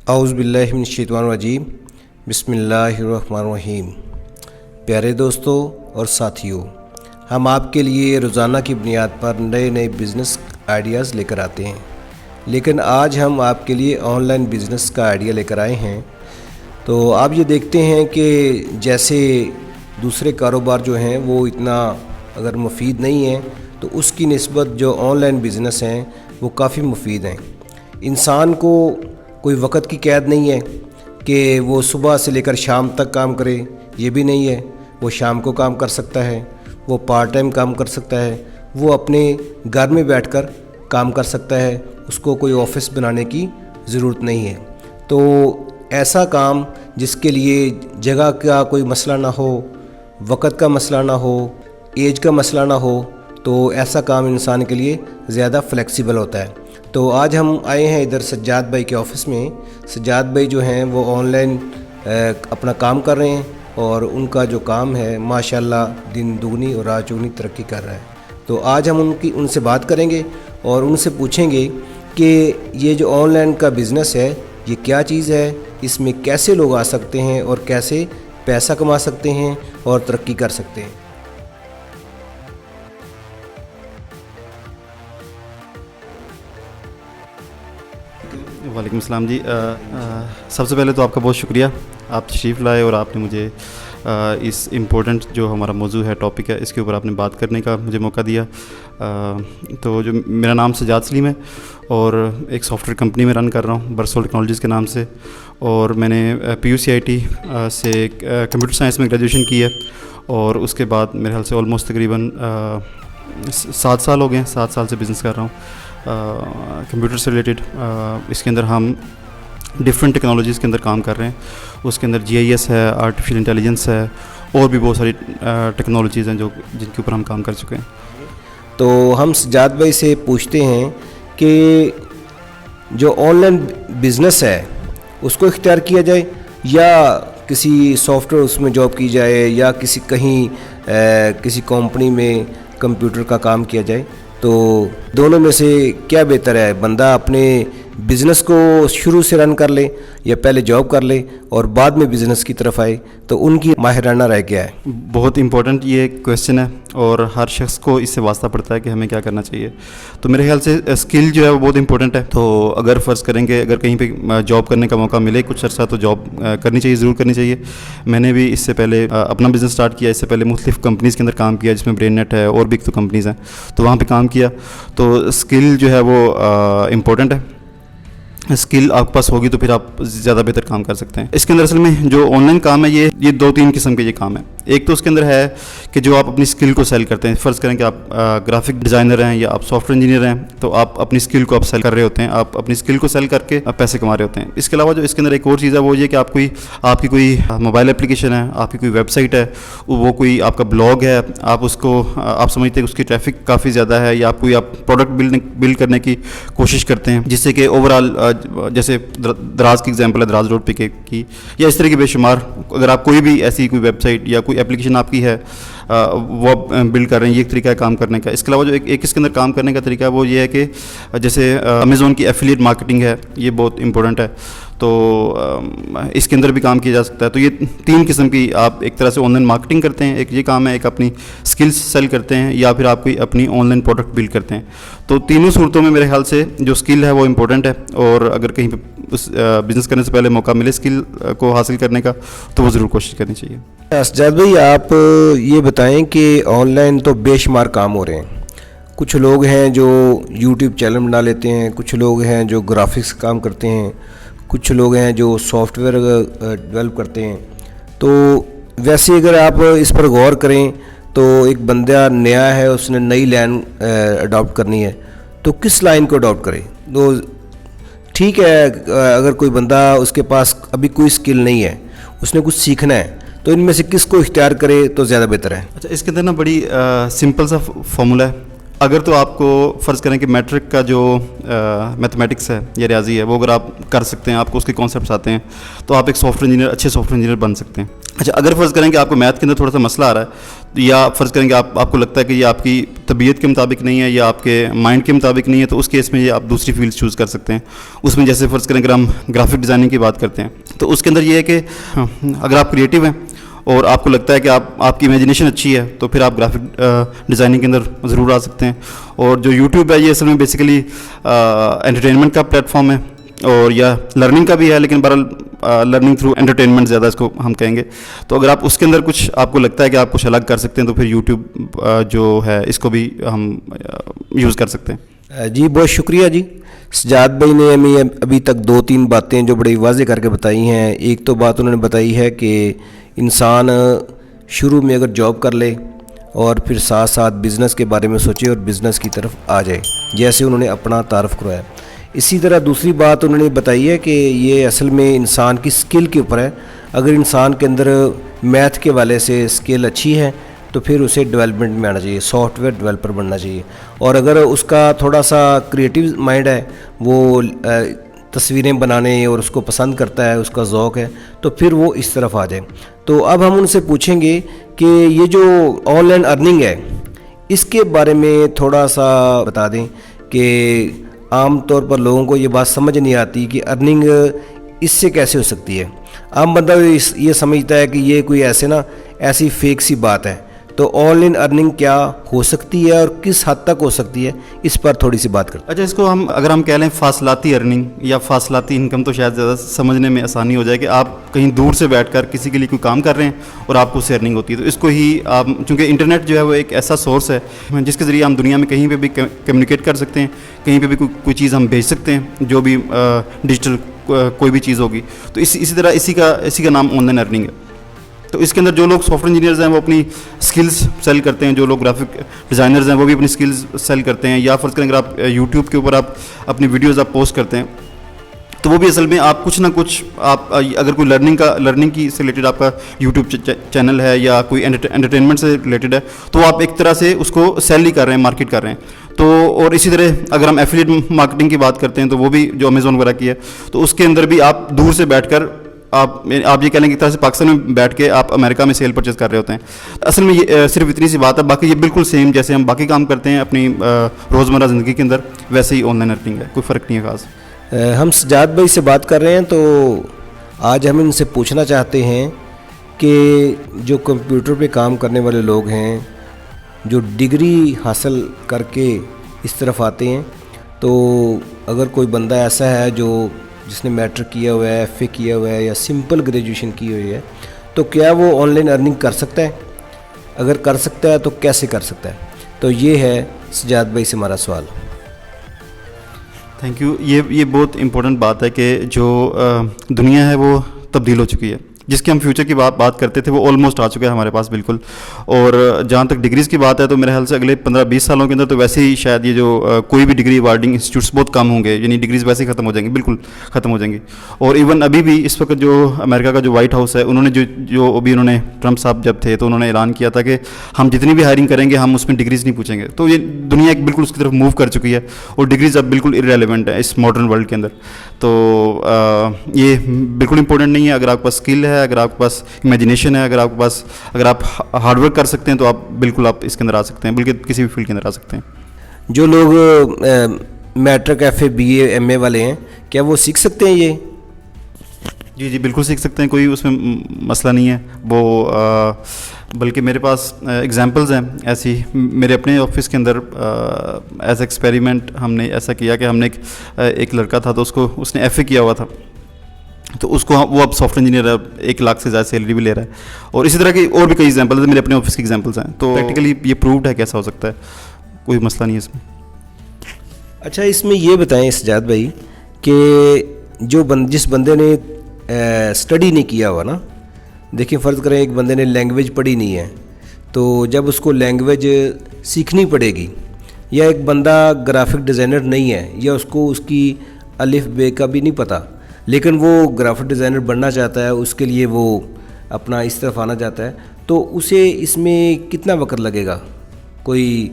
اعوذ باللہ من الشیطان الرجیم بسم اللہ الرحمن الرحیم۔ پیارے دوستوں اور ساتھیوں، ہم آپ کے لیے روزانہ کی بنیاد پر نئے بزنس آئیڈیاز لے کر آتے ہیں، لیکن آج ہم آپ کے لیے آن لائن بزنس کا آئیڈیا لے کر آئے ہیں۔ تو آپ یہ دیکھتے ہیں کہ جیسے دوسرے کاروبار جو ہیں وہ اتنا اگر مفید نہیں ہیں، تو اس کی نسبت جو آن لائن بزنس ہیں وہ کافی مفید ہیں۔ انسان کو کوئی وقت کی قید نہیں ہے کہ وہ صبح سے لے کر شام تک کام کرے، یہ بھی نہیں ہے۔ وہ شام کو کام کر سکتا ہے، وہ پارٹ ٹائم کام کر سکتا ہے، وہ اپنے گھر میں بیٹھ کر کام کر سکتا ہے، اس کو کوئی آفس بنانے کی ضرورت نہیں ہے۔ تو ایسا کام جس کے لیے جگہ کا کوئی مسئلہ نہ ہو، وقت کا مسئلہ نہ ہو، ایج کا مسئلہ نہ ہو، تو ایسا کام انسان کے لیے زیادہ فلیکسیبل ہوتا ہے۔ تو آج ہم آئے ہیں ادھر سجاد بھائی کے آفس میں۔ سجاد بھائی جو ہیں وہ آن لائن اپنا کام کر رہے ہیں، اور ان کا جو کام ہے ماشاءاللہ دن دگنی اور رات چگنی ترقی کر رہا ہے۔ تو آج ہم ان سے بات کریں گے اور ان سے پوچھیں گے کہ یہ جو آن لائن کا بزنس ہے یہ کیا چیز ہے، اس میں کیسے لوگ آ سکتے ہیں اور کیسے پیسہ کما سکتے ہیں اور ترقی کر سکتے ہیں۔ وعلیکم السلام جی۔ سب سے پہلے تو آپ کا بہت شکریہ، آپ تشریف لائے اور آپ نے مجھے اس امپورٹنٹ جو ہمارا موضوع ہے، ٹاپک ہے، اس کے اوپر آپ نے بات کرنے کا مجھے موقع دیا۔ تو جو میرا نام سجاد سلیم ہے اور ایک سافٹ ویئر کمپنی میں رن کر رہا ہوں برسول ٹیکنالوجیز کے نام سے، اور میں نے PUCIT سے کمپیوٹر سائنس میں گریجویشن کی ہے، اور اس کے بعد میرے خیال سے آلموسٹ تقریباً 7 سال ہو گئے ہیں، 7 سال سے بزنس کر رہا ہوں کمپیوٹر سے ریلیٹڈ۔ اس کے اندر ہم ڈفرینٹ ٹیکنالوجیز کے اندر کام کر رہے ہیں۔ اس کے اندر GIS ہے، آرٹیفیشیل انٹیلیجنس ہے، اور بھی بہت ساری ٹیکنالوجیز ہیں جن کے اوپر ہم کام کر چکے ہیں۔ تو ہم سجاد بھائی سے پوچھتے ہیں کہ جو آن لائن بزنس ہے اس کو اختیار کیا جائے، یا کسی سافٹ ویئر اس میں جاب کی جائے، یا کسی کمپنی میں کمپیوٹر کا کام کیا جائے، تو دونوں میں سے کیا بہتر ہے؟ بندہ اپنے بزنس کو شروع سے رن کر لے یا پہلے جاب کر لے اور بعد میں بزنس کی طرف آئے؟ تو ان کی ماہرانہ رائے کیا ہے؟ بہت امپورٹنٹ یہ کویشچن ہے، اور ہر شخص کو اس سے واسطہ پڑتا ہے کہ ہمیں کیا کرنا چاہیے۔ تو میرے خیال سے اسکل جو ہے وہ بہت امپورٹنٹ ہے۔ تو اگر فرض کریں کہ اگر کہیں پہ جاب کرنے کا موقع ملے کچھ عرصہ، تو جاب کرنی چاہیے، ضرور کرنی چاہیے۔ میں نے بھی اس سے پہلے اپنا بزنس اسٹارٹ کیا، اس سے پہلے مختلف کمپنیز کے اندر کام کیا، جس میں برین نیٹ ہے اور بھی تو کمپنیز ہیں، تو وہاں پہ کام کیا۔ تو اسکل جو ہے وہ امپورٹنٹ ہے۔ اسکل آپ کے پاس ہوگی تو پھر آپ زیادہ بہتر کام کر سکتے ہیں۔ اس کے اندر اصل میں جو آن لائن کام ہے یہ 2-3 قسم کے یہ کام ہے۔ ایک تو اس کے اندر ہے کہ جو آپ اپنی اسکل کو سیل کرتے ہیں۔ فرض کریں کہ آپ گرافک ڈیزائنر ہیں یا آپ سافٹ ویئر انجینئر ہیں، تو آپ اپنی اسکل کو آپ سیل کر رہے ہوتے ہیں، آپ اپنی اسکل کو سیل کر کے آپ پیسے کما رہے ہوتے ہیں۔ اس کے علاوہ جو اس کے اندر ایک اور چیز ہے وہ یہ کہ آپ کی کوئی موبائل اپلیکیشن ہے، آپ کی کوئی ویب سائٹ ہے، وہ کوئی آپ کا بلاگ ہے، آپ اس کو آپ سمجھتے ہیں کہ اس کی ٹریفک کافی زیادہ ہے، یا آپ پروڈکٹ بلڈ کرنے کی کوشش کرتے ہیں، جس سے کہ اوور آل جیسے دراز کی ایگزامپل ہے، دراز روڈ پہ کی، یا اس طرح کی بے شمار، اگر آپ کوئی بھی ایسی کوئی ویب سائٹ یا کوئی اپلیکیشن آپ کی ہے وہ بلڈ کر رہے ہیں، یہ ایک طریقہ ہے کام کرنے کا۔ اس کے علاوہ جو ایک اس کے اندر کام کرنے کا طریقہ ہے وہ یہ ہے کہ جیسے امیزون کی ایفیلیٹ مارکیٹنگ ہے، یہ بہت امپورٹنٹ ہے، تو اس کے اندر بھی کام کیا جا سکتا ہے۔ تو یہ 3 قسم کی آپ ایک طرح سے آن لائن مارکیٹنگ کرتے ہیں، ایک یہ کام ہے، ایک اپنی اسکلس سیل کرتے ہیں، یا پھر آپ کوئی اپنی آن لائن پروڈکٹ بلڈ کرتے ہیں۔ تو تینوں صورتوں میں میرے خیال سے جو اسکل ہے وہ امپورٹنٹ ہے، اور اگر کہیں پہ اس بزنس کرنے سے پہلے موقع ملے اسکل کو حاصل کرنے کا تو وہ ضرور کوشش کرنی چاہیے۔ سجاد بھائی، آپ یہ بتائیں کہ آن لائن تو بے شمار کام ہو رہے ہیں۔ کچھ لوگ ہیں جو YouTube چینل بنا لیتے ہیں، کچھ لوگ ہیں جو گرافکس کام کرتے ہیں، کچھ لوگ ہیں جو سافٹ ویئر ڈیولپ کرتے ہیں۔ تو ویسے اگر آپ اس پر غور کریں تو ایک بندہ نیا ہے، اس نے نئی لائن اڈاپٹ کرنی ہے، تو کس لائن کو اڈاپٹ کرے؟ تو ٹھیک ہے، اگر کوئی بندہ اس کے پاس ابھی کوئی اسکل نہیں ہے، اس نے کچھ سیکھنا ہے، تو ان میں سے کس کو اختیار کرے تو زیادہ بہتر ہے؟ اچھا، اس کے اندر نا بڑی سمپل سا فارمولا ہے۔ اگر تو آپ کو فرض کریں کہ میٹرک کا جو میتھمیٹکس ہے یا ریاضی ہے وہ اگر آپ کر سکتے ہیں, آپ کو اس کے کانسیپٹس آتے ہیں, تو آپ ایک سافٹ ویئر انجینئر, اچھے سافٹ ویئر انجینئر بن سکتے ہیں. اچھا, اگر فرض کریں کہ آپ کو میتھ کے اندر تھوڑا سا مسئلہ آ رہا ہے, یا فرض کریں کہ آپ کو لگتا ہے کہ یہ آپ کی طبیعت کے مطابق نہیں ہے یا آپ کے مائنڈ کے مطابق نہیں ہے, تو اس کیس میں یہ آپ دوسری فیلڈ چوز کر سکتے ہیں. اس میں جیسے فرض کریں اگر ہم گرافک ڈیزائننگ کی بات کرتے ہیں, تو اس کے اندر یہ ہے کہ اگر آپ کریٹیو ہیں اور آپ کو لگتا ہے کہ آپ کی امیجنیشن اچھی ہے, تو پھر آپ گرافک ڈیزائننگ کے اندر ضرور آ سکتے ہیں. اور جو یوٹیوب ہے یہ اصل میں بیسیکلی انٹرٹینمنٹ کا پلیٹ فارم ہے, اور یا لرننگ کا بھی ہے, لیکن بہرحال لرننگ تھرو انٹرٹینمنٹ زیادہ اس کو ہم کہیں گے. تو اگر آپ اس کے اندر کچھ آپ کو لگتا ہے کہ آپ کچھ الگ کر سکتے ہیں, تو پھر یوٹیوب جو ہے اس کو بھی ہم یوز کر سکتے ہیں. جی بہت شکریہ جی. سجاد بھائی نے ہمیں ابھی تک 2-3 باتیں جو بڑی واضح کر کے بتائی ہیں. ایک تو بات انہوں نے بتائی ہے کہ انسان شروع میں اگر جاب کر لے اور پھر ساتھ ساتھ بزنس کے بارے میں سوچے اور بزنس کی طرف آ جائے, جیسے انہوں نے اپنا تعارف کروایا. اسی طرح دوسری بات انہوں نے بتائی ہے کہ یہ اصل میں انسان کی سکل کے اوپر ہے. اگر انسان کے اندر میتھ کے والے سے سکل اچھی ہے تو پھر اسے ڈیولپمنٹ میں آنا چاہیے, سافٹ ویئر ڈیولپر بننا چاہیے. اور اگر اس کا تھوڑا سا کریٹیو مائنڈ ہے, وہ تصویریں بنانے اور اس کو پسند کرتا ہے, اس کا ذوق ہے, تو پھر وہ اس طرف آ جائے. تو اب ہم ان سے پوچھیں گے کہ یہ جو آن لائن ارننگ ہے اس کے بارے میں تھوڑا سا بتا دیں کہ عام طور پر لوگوں کو یہ بات سمجھ نہیں آتی کہ ارننگ اس سے کیسے ہو سکتی ہے. عام بندہ یہ سمجھتا ہے کہ یہ کوئی ایسی فیک سی بات ہے. تو آن لائن ارننگ کیا ہو سکتی ہے اور کس حد تک ہو سکتی ہے, اس پر تھوڑی سی بات کرتے ہیں. اچھا, اس کو اگر ہم کہہ لیں فاصلاتی ارننگ یا فاصلاتی انکم, تو شاید زیادہ سمجھنے میں آسانی ہو جائے کہ آپ کہیں دور سے بیٹھ کر کسی کے لیے کوئی کام کر رہے ہیں اور آپ کو اس سے ارننگ ہوتی ہے. تو اس کو ہی آپ, چونکہ انٹرنیٹ جو ہے وہ ایک ایسا سورس ہے جس کے ذریعے ہم دنیا میں کہیں پہ بھی کمیونیکیٹ کر سکتے ہیں, کہیں پہ بھی کوئی چیز ہم بھیج سکتے ہیں, جو بھی ڈیجیٹل کوئی بھی چیز ہوگی. تو اسی طرح اسی کا نام آن لائن ارننگ ہے. تو اس کے اندر جو لوگ سافٹ ویئر انجینئرز ہیں وہ اپنی سکلز سیل کرتے ہیں, جو لوگ گرافک ڈیزائنرز ہیں وہ بھی اپنی سکلز سیل کرتے ہیں, یا فرض کریں اگر آپ یوٹیوب کے اوپر آپ اپنی ویڈیوز آپ پوسٹ کرتے ہیں, تو وہ بھی اصل میں آپ کچھ نہ کچھ آپ اگر کوئی لرننگ کی سے ریلیٹڈ آپ کا یوٹیوب چینل ہے یا کوئی انٹرٹینمنٹ سے ریلیٹڈ ہے, تو آپ ایک طرح سے اس کو سیل ہی کر رہے ہیں, مارکیٹ کر رہے ہیں. تو اور اسی طرح اگر ہم ایفیلیٹ مارکیٹنگ کی بات کرتے ہیں, تو وہ بھی جو امیزون وغیرہ کی ہے, تو اس کے اندر بھی آپ دور سے بیٹھ کر آپ یہ کہہ لیں کہ ایک طرح سے پاکستان میں بیٹھ کے آپ امریکہ میں سیل پرچیز کر رہے ہوتے ہیں. اصل میں یہ صرف اتنی سی بات ہے, باقی یہ بالکل سیم جیسے ہم باقی کام کرتے ہیں اپنی روزمرہ زندگی کے اندر, ویسے ہی آن لائن ارننگ ہے, کوئی فرق نہیں ہے خاص. ہم سجاد بھائی سے بات کر رہے ہیں, تو آج ہم ان سے پوچھنا چاہتے ہیں کہ جو کمپیوٹر پہ کام کرنے والے لوگ ہیں, جو ڈگری حاصل کر کے اس طرف آتے ہیں, تو اگر کوئی بندہ ایسا ہے جس نے میٹرک کیا ہوا ہے, ایف اے کیا ہوا ہے, یا سمپل گریجویشن کی ہوئی ہے, تو کیا وہ آن لائن ارننگ کر سکتا ہے؟ اگر کر سکتا ہے تو کیسے کر سکتا ہے؟ تو یہ ہے سجاد بھائی سے ہمارا سوال. Thank you. یہ بہت امپورٹنٹ بات ہے کہ جو دنیا ہے وہ تبدیل ہو چکی ہے. جس کی ہم فیوچر کی بات کرتے تھے وہ آلموسٹ آ چکا ہے ہمارے پاس بالکل. اور جہاں تک ڈگریز کی بات ہے تو میرے خیال سے اگلے 15-20 سالوں کے اندر تو ویسے ہی شاید یہ جو کوئی بھی ڈگری ایوارڈنگ انسٹیٹیوٹس بہت کم ہوں گے, یعنی ڈگریز ویسے ہی ختم ہو جائیں گی, بالکل ختم ہو جائیں گی. اور ایون ابھی بھی اس وقت جو امریکہ کا جو وائٹ ہاؤس ہے, انہوں نے جو ابھی انہوں نے ٹرمپ صاحب جب تھے تو انہوں نے اعلان کیا تھا کہ ہم جتنی بھی ہائرنگ کریں گے ہم اس میں ڈگریز نہیں پوچھیں گے. تو یہ دنیا ایک بالکل اس کی طرف موو کر چکی ہے, اور ڈگریز اب بالکل ارریلیونٹ ہے اس ماڈرن ورلڈ کے اندر. تو یہ بالکل امپورٹنٹ نہیں ہے. اگر آپ کے پاس اسکل ہے, اگر آپ کے پاس امیجنیشن ہے, اگر آپ ہارڈ ورک کر سکتے ہیں, تو آپ بالکل اس کے اندر آ سکتے ہیں, بلکہ کسی بھی فیلڈ کے اندر آ سکتے ہیں. جو لوگ matric, F A, B A, M A والے ہیں, کیا وہ سیکھ سکتے ہیں یہ؟ جی بالکل سیکھ سکتے ہیں, کوئی اس میں مسئلہ نہیں ہے. وہ بلکہ میرے پاس ایگزامپلز ہیں ایسی. میرے اپنے آفس کے اندر ایز ایکسپیریمنٹ ہم نے ایسا کیا کہ ہم نے ایک لڑکا تھا, تو اس نے ایف اے کیا ہوا تھا, تو اس کو وہ اب سافٹ ویئر انجینئر ہے, 1 لاکھ سے زیادہ سیلری بھی لے رہا ہے. اور اسی طرح کی اور بھی کئی ایگزامپلز ہیں, میرے اپنے آفس کی ایگزامپلز ہیں. تو پریکٹیکلی یہ پرووڈ ہے کیسا ہو سکتا ہے, کوئی مسئلہ نہیں ہے اس میں. اچھا, اس میں یہ بتائیں سجاد بھائی کہ جس بندے نے اسٹڈی نہیں کیا ہوا نا, دیکھیں فرض کریں ایک بندے نے لینگویج پڑھی نہیں ہے, تو جب اس کو لینگویج سیکھنی پڑے گی, یا ایک بندہ گرافک ڈیزائنر نہیں ہے, یا اس کو اس کی الف بے کا بھی نہیں پتہ, لیکن وہ گرافک ڈیزائنر بننا چاہتا ہے, اس کے لیے وہ اپنا اس طرف آنا چاہتا ہے, تو اسے اس میں کتنا وقت لگے گا؟ کوئی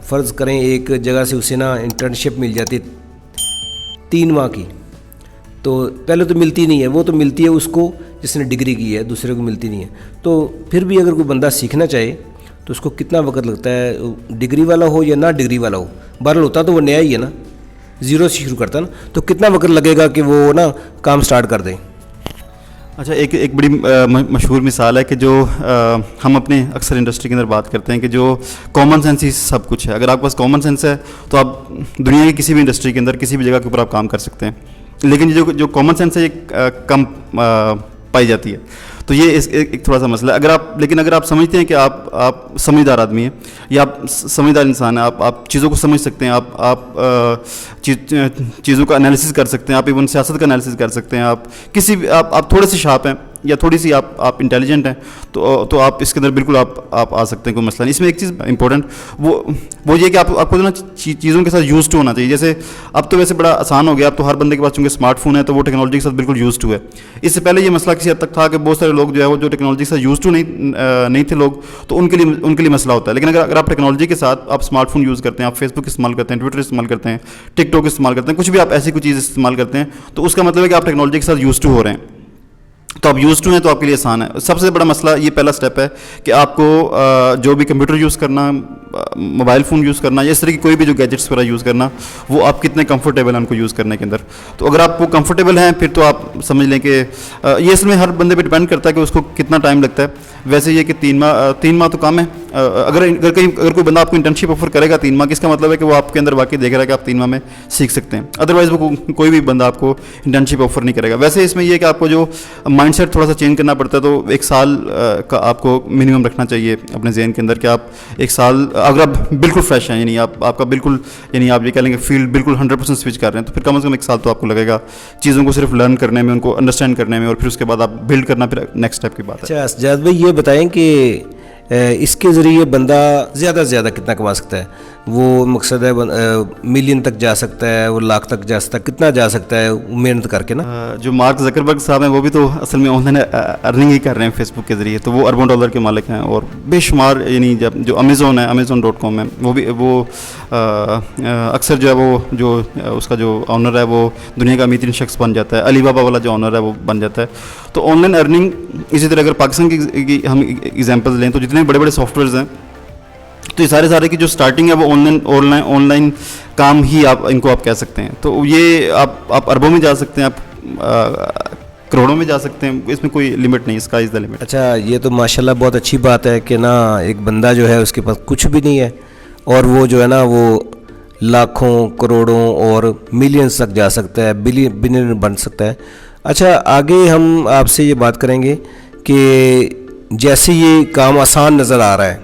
فرض کریں ایک جگہ سے اسے نا انٹرنشپ مل جاتی 3 ماہ کی, تو پہلے تو ملتی نہیں ہے, وہ تو ملتی ہے اس کو جس نے ڈگری کی ہے, دوسرے کو ملتی نہیں ہے. تو پھر بھی اگر کوئی بندہ سیکھنا چاہے تو اس کو کتنا وقت لگتا ہے, ڈگری والا ہو یا نہ ڈگری والا ہو, بہرحال ہوتا تو وہ نیا ہی ہے نا, زیرو سے شروع کرتا نا, تو کتنا وقت لگے گا کہ وہ نا کام سٹارٹ کر دیں؟ اچھا, ایک بڑی مشہور مثال ہے کہ جو ہم اپنے اکثر انڈسٹری کے اندر بات کرتے ہیں کہ جو کامن سینس ہی سب کچھ ہے. اگر آپ کے پاس کامن سینس ہے تو آپ دنیا کی کسی بھی انڈسٹری کے اندر کسی بھی جگہ کے اوپر آپ کام کر سکتے ہیں. لیکن جو کامن سینس ہے یہ کم پائی جاتی ہے. تو یہ ایک تھوڑا سا مسئلہ ہے. لیکن اگر آپ سمجھتے ہیں کہ آپ سمجھدار آدمی ہیں یا آپ سمجھدار انسان ہیں, آپ چیزوں کو سمجھ سکتے ہیں, آپ چیزوں کا انالیسس کر سکتے ہیں, آپ ایون سیاست کا انالیسس کر سکتے ہیں, آپ کسی بھی آپ تھوڑے سے شارپ ہیں یا تھوڑی سی آپ انٹیلیجنٹ ہیں, تو آپ اس کے اندر بالکل آپ آ سکتے ہیں, کوئی مسئلہ نہیں. اس میں ایک چیز امپورٹنٹ وہ یہ کہ آپ کو جو نا چیزوں کے ساتھ یوز ٹو ہونا چاہیے. جیسے اب تو ویسے بڑا آسان ہو گیا, اب تو ہر بندے کے پاس چونکہ اسمارٹ فون ہے تو وہ ٹیکنالوجی کے ساتھ بالکل یوز ٹو ہے. اس سے پہلے یہ مسئلہ کسی حد تک تھا کہ بہت سارے لوگ جو ہے وہ جو ٹیکنالوجی کے ساتھ یوز ٹو نہیں تھے لوگ, تو ان کے لیے مسئلہ ہوتا ہے. لیکن اگر آپ ٹیکنالوجی کے ساتھ آپ اسمارٹ فون یوز کرتے ہیں, آپ فیس بک استعمال کرتے ہیں, ٹویٹر استعمال کرتے ہیں, ٹک ٹاک استعمال کرتے ہیں, کچھ بھی آپ ایسی کوئی چیز استعمال کرتے ہیں, تو اس کا مطلب ہے کہ آپ ٹیکنالوجی کے ساتھ یوز ٹو ہو رہے ہیں. تو آپ یوز ٹو ہیں تو آپ کے لیے آسان ہے. سب سے بڑا مسئلہ یہ پہلا سٹیپ ہے کہ آپ کو جو بھی کمپیوٹر یوز کرنا, موبائل فون یوز کرنا یا اس طرح کی کوئی بھی جو گیجٹس وغیرہ یوز کرنا, وہ آپ کتنے کمفرٹیبل ہیں ان کو یوز کرنے کے اندر. تو اگر آپ وہ کمفرٹیبل ہیں پھر تو آپ سمجھ لیں کہ یہ اصل میں ہر بندے پہ ڈپینڈ کرتا ہے کہ اس کو کتنا ٹائم لگتا ہے. ویسے یہ کہ 3 ماہ تو کم ہے. اگر کوئی بندہ آپ کو انٹرنشپ آفر کرے گا 3 ماہ کی, اس کا مطلب ہے کہ وہ آپ کے اندر واقعی دیکھ رہا ہے کہ آپ 3 ماہ میں سیکھ سکتے ہیں. ادروائز وہ کوئی بھی بندہ آپ کو انٹرنشپ آفر نہیں کرے گا. ویسے اس میں یہ کہ آپ کو جو مائنڈ سیٹ تھوڑا سا چینج کرنا پڑتا ہے, تو 1 سال کا آپ کو منیمم رکھنا چاہیے اپنے ذہن کے اندر کہ آپ 1 سال اگر آپ بالکل فریش ہیں, یعنی آپ کا بالکل, یعنی آپ یہ کہہ لیں کہ فیلڈ بالکل 100% سوئچ کر رہے ہیں, تو پھر کم از کم 1 سال تو آپ کو لگے گا چیزوں کو صرف لرن کرنے میں, ان کو انڈرسٹینڈ کرنے میں, اور پھر اس کے بعد آپ بلڈ کرنا پھر نیکسٹ اسٹیپ کی بات ہے. اچھا سجاد بھائی, یہ بتائیں کہ اس کے ذریعے بندہ زیادہ سے زیادہ کتنا کما سکتا ہے؟ وہ مقصد ہے ملین تک جا سکتا ہے, وہ لاکھ تک جا سکتا ہے, کتنا جا سکتا ہے محنت کر کے نا؟ جو مارک زکربرگ صاحب ہیں وہ بھی تو اصل میں آن لائن ارننگ ہی کر رہے ہیں فیس بک کے ذریعے, تو وہ اربوں ڈالر کے مالک ہیں. اور بے شمار, یعنی جو امیزون ہے, amazon.com ہے, وہ اکثر جو ہے وہ جو اس کا جو آنر ہے وہ دنیا کا امیر شخص بن جاتا ہے. علی بابا والا جو آنر ہے وہ بن جاتا ہے. تو آن لائن ارننگ اسی طرح اگر پاکستان کی ہم ایگزامپل لیں تو جتنے بڑے سافٹ ویئرز ہیں, تو یہ سارے کی جو سٹارٹنگ ہے وہ آن لائن کام ہی آپ ان کو آپ کہہ سکتے ہیں. تو یہ آپ اربوں میں جا سکتے ہیں, آپ کروڑوں میں جا سکتے ہیں, اس میں کوئی لمٹ نہیں, اسکائی از دا لمٹ. اچھا, یہ تو ماشاءاللہ بہت اچھی بات ہے کہ نا ایک بندہ جو ہے اس کے پاس کچھ بھی نہیں ہے اور وہ جو ہے نا وہ لاکھوں, کروڑوں اور ملینز تک جا سکتا ہے, بلین بن سکتا ہے. اچھا, آگے ہم آپ سے یہ بات کریں گے کہ جیسے یہ کام آسان نظر آ رہا ہے,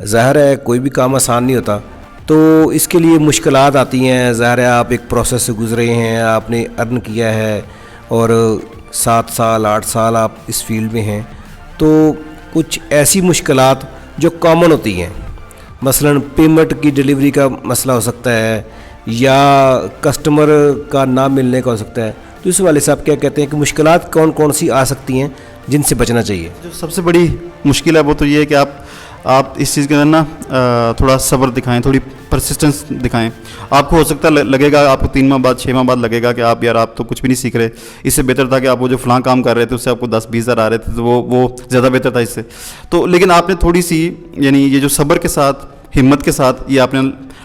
ظاہر ہے کوئی بھی کام آسان نہیں ہوتا, تو اس کے لیے مشکلات آتی ہیں. ظاہر ہے آپ ایک پروسیس سے گزرے ہیں, آپ نے ارن کیا ہے اور 7 سال 8 سال آپ اس فیلڈ میں ہیں, تو کچھ ایسی مشکلات جو کامن ہوتی ہیں, مثلا پیمنٹ کی ڈیلیوری کا مسئلہ ہو سکتا ہے یا کسٹمر کا نہ ملنے کا ہو سکتا ہے. تو اس والے صاحب کیا کہتے ہیں کہ مشکلات کون سی آ سکتی ہیں جن سے بچنا چاہیے؟ جو سب سے بڑی مشکل ہے وہ تو یہ ہے کہ آپ اس چیز کے اندر نا تھوڑا صبر دکھائیں, تھوڑی پرسسٹنس دکھائیں. آپ کو ہو سکتا ہے لگے گا آپ کو 3 ماہ بعد 6 ماہ بعد لگے گا کہ آپ تو کچھ بھی نہیں سیکھ رہے, اس سے بہتر تھا کہ آپ وہ جو فلاں کام کر رہے تھے اس سے آپ کو 10-20 ہزار آ رہے تھے, تو وہ زیادہ بہتر تھا اس سے. تو لیکن آپ نے تھوڑی سی, یعنی یہ جو صبر کے ساتھ, ہمت کے ساتھ یہ آپ نے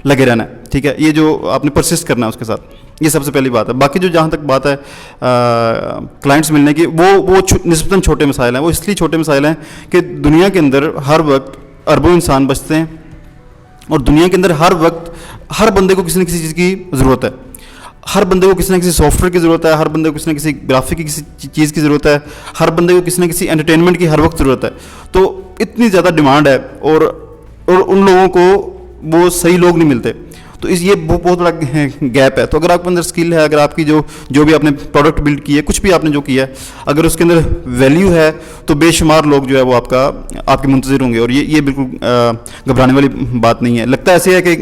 لگے رہنا ہے, ٹھیک ہے. یہ جو آپ نے پرسسٹ کرنا ہے اس کے ساتھ, یہ سب سے پہلی بات ہے. باقی جو جہاں تک بات ہے کلائنٹس ملنے کی, وہ نسبتاً چھوٹے مسائل ہیں. وہ اس لیے چھوٹے مسائل ہیں کہ دنیا کے اندر ہر وقت اربوں انسان بچتے ہیں, اور دنیا کے اندر ہر وقت ہر بندے کو کسی نہ کسی چیز کی ضرورت ہے. ہر بندے کو کسی نہ کسی سافٹ ویئر کی ضرورت ہے, ہر بندے کو کسی نہ کسی گرافک کی کسی چیز کی ضرورت ہے, ہر بندے کو کسی نہ کسی انٹرٹینمنٹ کی ہر وقت ضرورت ہے. تو اتنی زیادہ ڈیمانڈ ہے, اور ان لوگوں کو وہ صحیح لوگ نہیں ملتے. تو یہ بہت بڑا گیپ ہے. تو اگر آپ کے اندر اسکل ہے, اگر آپ کی جو بھی آپ نے پروڈکٹ بلڈ کی ہے, کچھ بھی آپ نے جو کیا ہے, اگر اس کے اندر ویلیو ہے تو بے شمار لوگ جو ہے وہ آپ کے منتظر ہوں گے. اور یہ بالکل گھبرانے والی بات نہیں ہے. لگتا ایسے ہے کہ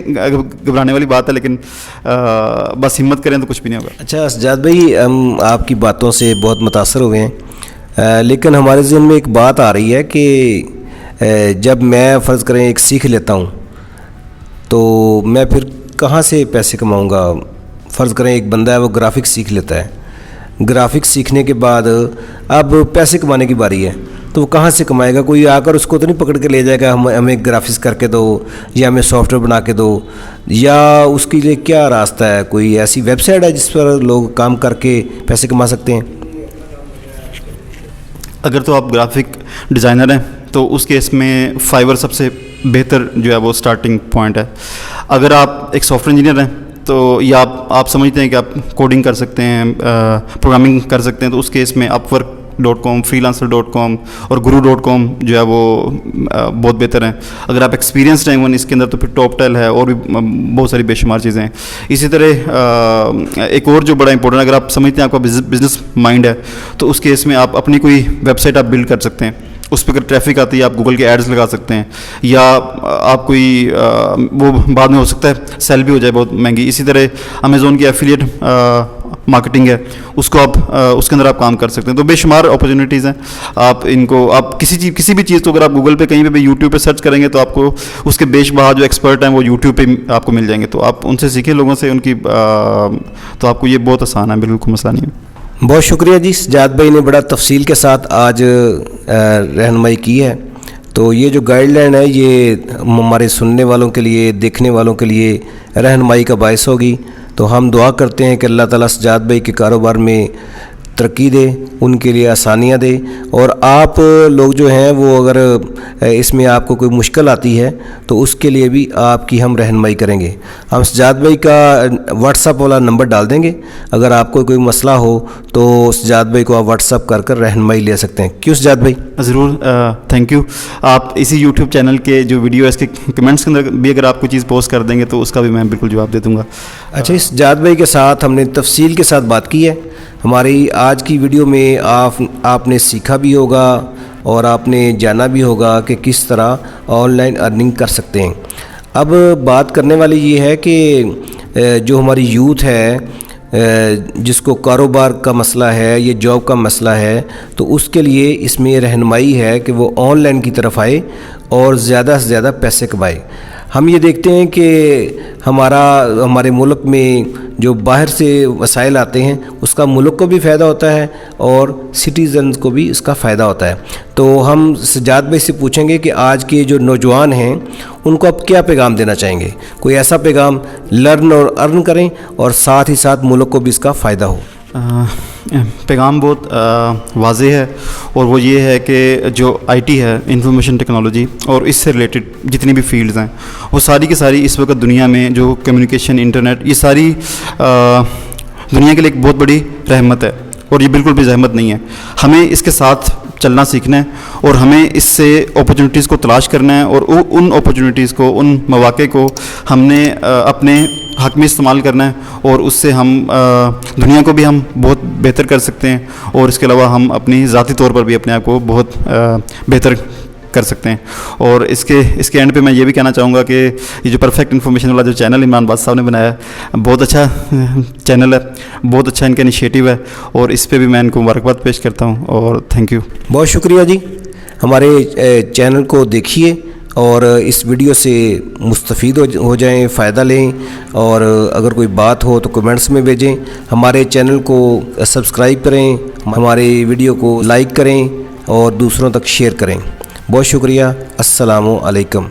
گھبرانے والی بات ہے, لیکن بس ہمت کریں تو کچھ بھی نہیں ہوگا. اچھا سجاد بھائی, ہم آپ کی باتوں سے بہت متاثر ہوئے ہیں, لیکن ہمارے ذہن میں ایک بات آ رہی ہے کہ جب میں فرض کریں ایک سیکھ لیتا ہوں تو میں پھر کہاں سے پیسے کماؤں گا؟ فرض کریں ایک بندہ ہے وہ گرافکس سیکھ لیتا ہے، گرافکس سیکھنے کے بعد اب پیسے کمانے کی باری ہے، تو وہ کہاں سے کمائے گا؟ کوئی آ کر اس کو تو نہیں پکڑ کے لے جائے گا ہمیں گرافکس کر کے دو یا ہمیں سافٹ ویئر بنا کے دو، یا اس کے لیے کیا راستہ ہے؟ کوئی ایسی ویب سائٹ ہے جس پر لوگ کام کر کے پیسے کما سکتے ہیں؟ اگر تو آپ گرافک ڈیزائنر ہیں تو اس کیس میں فائور سب سے بہتر جو ہے وہ سٹارٹنگ پوائنٹ ہے. اگر آپ ایک سافٹ ویئر انجینئر ہیں تو یا آپ سمجھتے ہیں کہ آپ کوڈنگ کر سکتے ہیں، پروگرامنگ کر سکتے ہیں، تو اس کیس میں upwork.com، freelancer.com اور guru.com جو ہے وہ بہت بہتر ہیں. اگر آپ ایکسپیرینسڈ ہیں اس کے اندر تو پھر ٹاپ ٹیل ہے اور بھی بہت ساری بے شمار چیزیں ہیں. اسی طرح ایک اور جو بڑا امپورٹنٹ، اگر آپ سمجھتے ہیں آپ کا بزنس مائنڈ ہے تو اس کیس میں آپ اپنی کوئی ویب سائٹ آپ بلڈ کر سکتے ہیں. اس پہ اگر ٹریفک آتی ہے آپ گوگل کے ایڈز لگا سکتے ہیں، یا آپ کوئی وہ بعد میں ہو سکتا ہے سیل بھی ہو جائے بہت مہنگی. اسی طرح امیزون کی ایفیلیٹ مارکیٹنگ ہے، اس کو آپ اس کے اندر آپ کام کر سکتے ہیں. تو بے شمار اپرچونیٹیز ہیں. آپ ان کو آپ کسی بھی چیز کو اگر آپ گوگل پہ کہیں پہ بھی یوٹیوب پہ سرچ کریں گے تو آپ کو اس کے بیش بہا جو ایکسپرٹ ہیں وہ یوٹیوب پہ آپ کو مل جائیں گے. تو آپ ان سے سیکھیں، لوگوں سے، ان کی تو آپ کو یہ بہت آسان ہے، بالکل کوئی مسئلہ نہیں ہے. بہت شکریہ جی، سجاد بھائی نے بڑا تفصیل کے ساتھ آج رہنمائی کی ہے. تو یہ جو گائیڈ لائن ہے یہ ہمارے سننے والوں کے لیے، دیکھنے والوں کے لیے رہنمائی کا باعث ہوگی. تو ہم دعا کرتے ہیں کہ اللہ تعالیٰ سجاد بھائی کے کاروبار میں ترقی دے، ان کے لیے آسانیاں دے. اور آپ لوگ جو ہیں وہ اگر اس میں آپ کو کوئی مشکل آتی ہے تو اس کے لیے بھی آپ کی ہم رہنمائی کریں گے. ہم سجاد بھائی کا واٹس ایپ والا نمبر ڈال دیں گے، اگر آپ کو کوئی مسئلہ ہو تو سجاد بھائی کو آپ واٹس ایپ کر رہنمائی لے سکتے ہیں. کیوں سجاد بھائی؟ ضرور، تھینک یو. آپ اسی یوٹیوب چینل کے جو ویڈیو ہے اس کے کمنٹس کے اندر بھی اگر آپ کوئی چیز پوسٹ کر دیں گے تو اس کا بھی میں بالکل جواب دے دوں گا. اچھا، سجاد بھائی کے ساتھ ہم نے تفصیل کے ساتھ بات کی ہے. ہماری آج کی ویڈیو میں آپ نے سیکھا بھی ہوگا اور آپ نے جانا بھی ہوگا کہ کس طرح آن لائن ارننگ کر سکتے ہیں. اب بات کرنے والی یہ ہے کہ جو ہماری یوتھ ہے جس کو کاروبار کا مسئلہ ہے، یہ جاب کا مسئلہ ہے، تو اس کے لیے اس میں رہنمائی ہے کہ وہ آن لائن کی طرف آئے اور زیادہ سے زیادہ پیسے کمائے. ہم یہ دیکھتے ہیں کہ ہمارے ملک میں جو باہر سے وسائل آتے ہیں اس کا ملک کو بھی فائدہ ہوتا ہے اور سٹیزنز کو بھی اس کا فائدہ ہوتا ہے. تو ہم سجاد بھائی سے پوچھیں گے کہ آج کے جو نوجوان ہیں ان کو آپ کیا پیغام دینا چاہیں گے؟ کوئی ایسا پیغام، لرن اور ارن کریں اور ساتھ ہی ساتھ ملک کو بھی اس کا فائدہ ہو. پیغام بہت واضح ہے اور وہ یہ ہے کہ جو آئی ٹی ہے، انفارمیشن ٹیکنالوجی اور اس سے ریلیٹڈ جتنی بھی فیلڈز ہیں وہ ساری کی ساری اس وقت دنیا میں جو کمیونیکیشن، انٹرنیٹ، یہ ساری دنیا کے لیے ایک بہت بڑی رحمت ہے اور یہ بالکل بھی زحمت نہیں ہے. ہمیں اس کے ساتھ چلنا سیکھنا ہے اور ہمیں اس سے اپرچونیٹیز کو تلاش کرنا ہے اور ان اپرچونیٹیز کو، ان مواقع کو ہم نے اپنے حق میں استعمال کرنا ہے اور اس سے ہم دنیا کو بھی ہم بہت بہتر کر سکتے ہیں اور اس کے علاوہ ہم اپنی ذاتی طور پر بھی اپنے آپ کو بہت بہتر کر سکتے ہیں. اور اس کے اینڈ پہ میں یہ بھی کہنا چاہوں گا کہ یہ جو پرفیکٹ انفارمیشن والا جو چینل عمران باد صاحب نے بنایا ہے بہت اچھا چینل ہے، بہت اچھا ان کا انیشیٹو ہے اور اس پہ بھی میں ان کو مبارکباد پیش کرتا ہوں اور تھینک یو. بہت شکریہ جی. ہمارے چینل کو دیکھیے اور اس ویڈیو سے مستفید ہو جائیں، فائدہ لیں، اور اگر کوئی بات ہو تو کمنٹس میں بھیجیں. ہمارے چینل کو سبسکرائب کریں، ہمارے ویڈیو کو لائک کریں اور دوسروں تک شیئر کریں. بہت شکریہ. السلام علیکم.